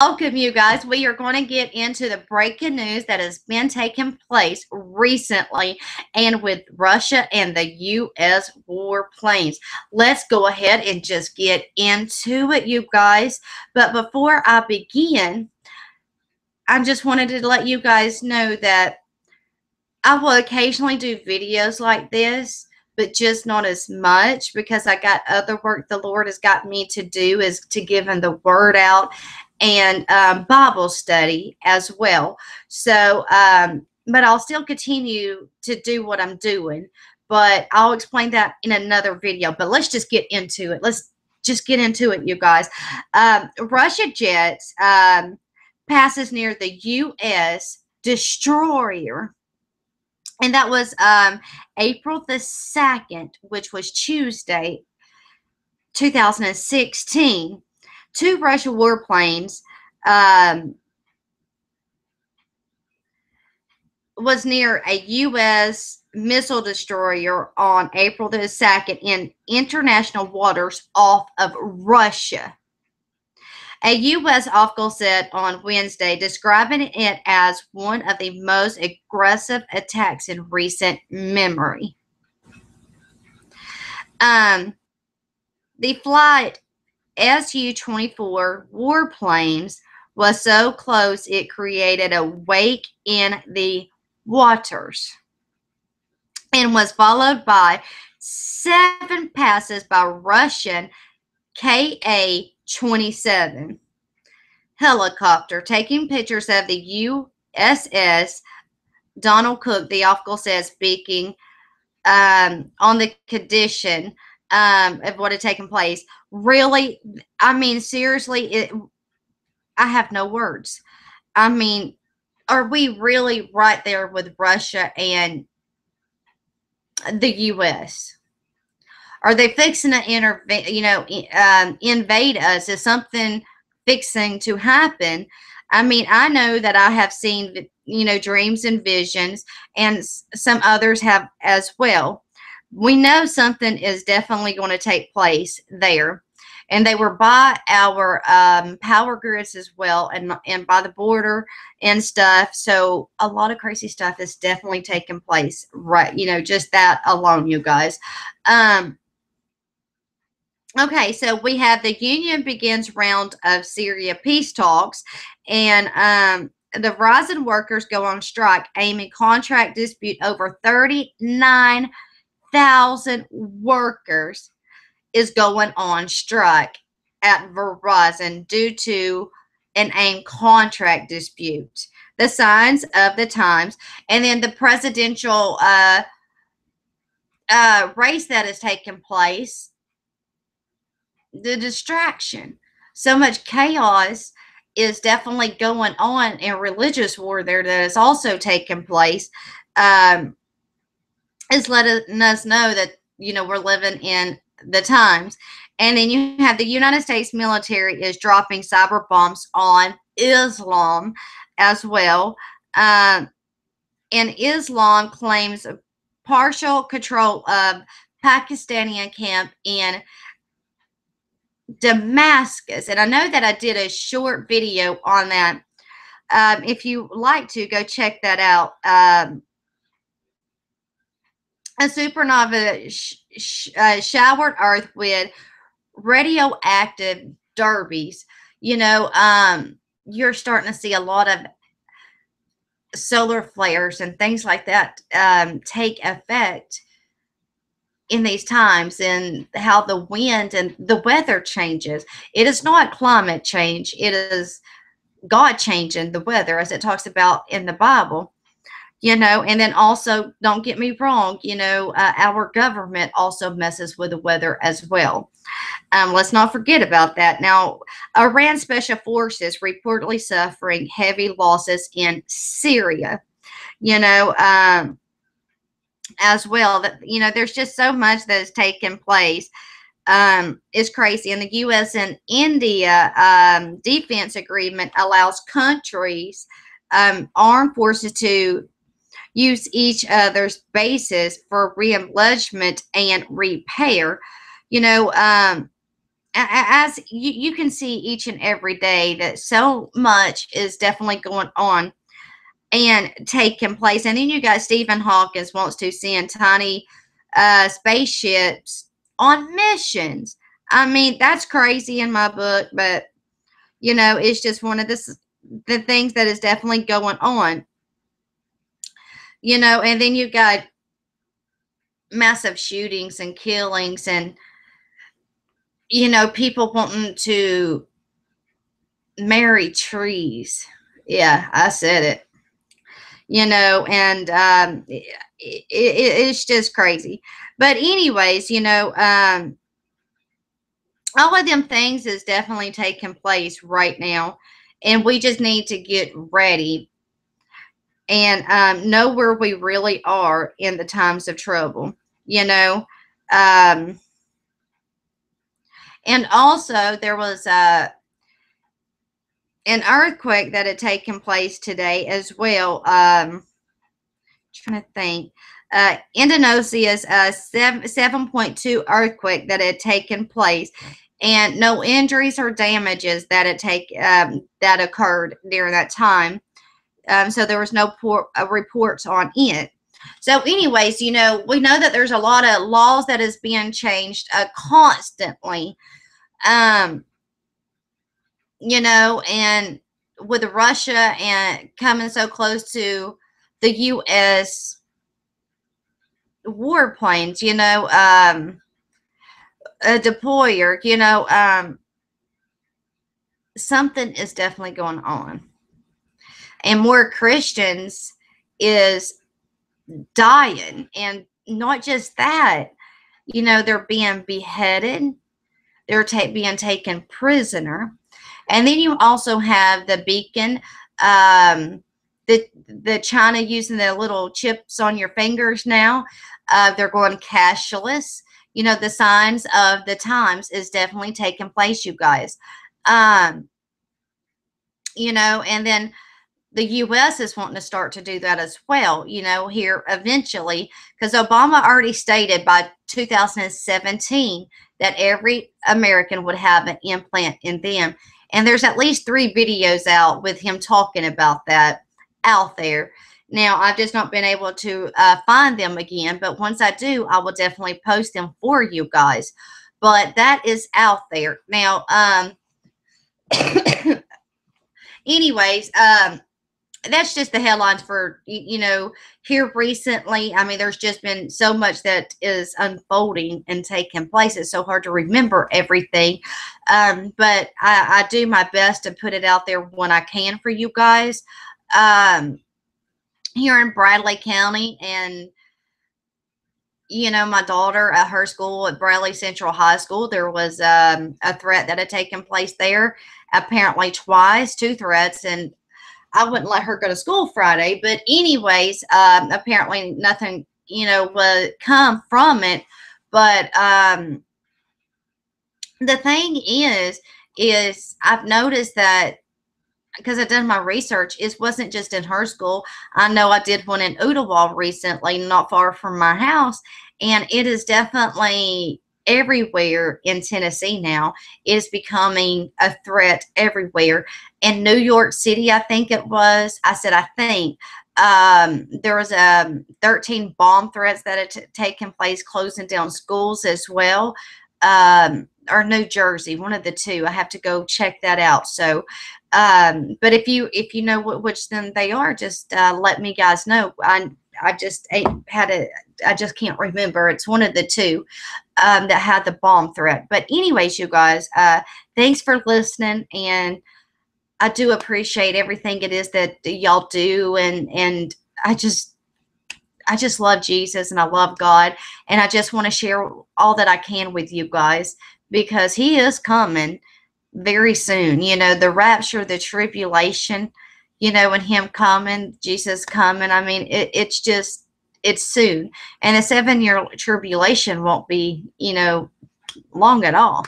Welcome, you guys. We are going to get into the breaking news that has been taking place recently and with Russia and the U.S. warplanes. Let's go ahead and just get into it, you guys. But before I begin, I just wanted to let you guys know that I will occasionally do videos like this, but just not as much because I got other work the Lord has got me to do, is to giving the word out and Bible study as well. So, but I'll still continue to do what I'm doing, but I'll explain that in another video. But let's just get into it. Let's just get into it, you guys. Russia jets passes near the U.S. destroyer, and that was April the 2nd, which was Tuesday, 2016. Two Russian warplanes was near a U.S. missile destroyer on April the 2nd in international waters off of Russia. A U.S. official said on Wednesday, describing it as one of the most aggressive attacks in recent memory. The flight Su-24 warplanes was so close it created a wake in the waters and was followed by 7 passes by Russian Ka-27 helicopter taking pictures of the USS Donald Cook, the official said, speaking on the condition of what had taken place. Really, I mean, seriously, I have no words. I mean, are we really right there with Russia and the U.S.? Are they fixing to invade us? Is something fixing to happen? I mean, I know that I have seen, dreams and visions, and some others have as well. We know something is definitely going to take place there. And they were by our power grids as well, and by the border and stuff. So a lot of crazy stuff is definitely taking place, right? Just that alone, you guys. Okay, so we have the union begins round of Syria peace talks, and the Verizon workers go on strike, aiming contract dispute. Over 39,000 workers is going on strike at Verizon due to an aimed contract dispute. The signs of the times, and then the presidential race that has taken place. The distraction. So much chaos is definitely going on in religious war there that is also taking place. Is letting us know that, we're living in the times. And then you have the United States military is dropping cyber bombs on Islam as well. And Islam claims partial control of Pakistani camp in Damascus. And I know that I did a short video on that. If you like to, go check that out. A supernova showered Earth with radioactive derbies. You're starting to see a lot of solar flares and things like that take effect in these times, and how the wind and the weather changes. It is not climate change. It is God changing the weather, as it talks about in the Bible. And then also, don't get me wrong, our government also messes with the weather as well. Let's not forget about that. Now, Iran special forces reportedly suffering heavy losses in Syria. As well, that there's just so much that has taken place. It's crazy. And the U.S. and India defense agreement allows countries, armed forces, to use each other's bases for reimbursement and repair. as you can see each and every day that so much is definitely going on and taking place. And then you got Stephen Hawkins wants to send tiny spaceships on missions. I mean, that's crazy in my book, but you know, it's just one of the things that is definitely going on. You know, and then you got massive shootings and killings and you know, people wanting to marry trees. Yeah, I said it. You know, and it's just crazy. But anyways, you know, all of them things is definitely taking place right now, and we just need to get ready and know where we really are in the times of trouble. You know, um, and also there was an earthquake that had taken place today as well. Trying to think. Indonesia's 7.2 earthquake that had taken place, and no injuries or damages that that occurred during that time. So there was no reports on it. So, anyways, you know, we know that there's a lot of laws that is being changed constantly. You know, and with Russia and coming so close to the U.S. warplanes, you know, a deployer, you know, something is definitely going on. And more Christians is dying. And not just that, you know, they're being beheaded. They're being taken prisoner. And then you also have the beacon, the China using the little chips on your fingers now. They're going cashless. You know, the signs of the times is definitely taking place, you guys. You know, and then the U.S. is wanting to start to do that as well, you know, here eventually, because Obama already stated by 2017 that every American would have an implant in them. And there's at least 3 videos out with him talking about that out there. Now, I've just not been able to find them again, but once I do, I will definitely post them for you guys. But that is out there. Now, anyways, that's just the headlines for, you know, here recently. I mean, there's just been so much that is unfolding and taking place. It's so hard to remember everything. But I do my best to put it out there when I can for you guys. Here in Bradley County, and you know, my daughter at her school at Bradley Central High School, there was a threat that had taken place there, apparently twice, 2 threats, and I wouldn't let her go to school Friday. But anyways, apparently nothing, you know, would come from it. But the thing is I've noticed that, because I've done my research, it wasn't just in her school. I know I did one in Ottawa recently, not far from my house, and it is definitely everywhere in Tennessee now. It is becoming a threat everywhere. In New York City, I think it was, I said I think, there was 13 bomb threats that had taken place, closing down schools as well. Or New Jersey, one of the two. I have to go check that out. So, but if you know which then they are, just let me guys know. I just I just can't remember. It's one of the two that had the bomb threat. But anyways, you guys, thanks for listening, and I do appreciate everything it is that y'all do, and I just love Jesus, and I love God, and I just want to share all that I can with you guys, because he is coming very soon. You know, the rapture, the tribulation, you know, and him coming, Jesus coming. I mean, it's soon. And a 7-year tribulation won't be, you know, long at all.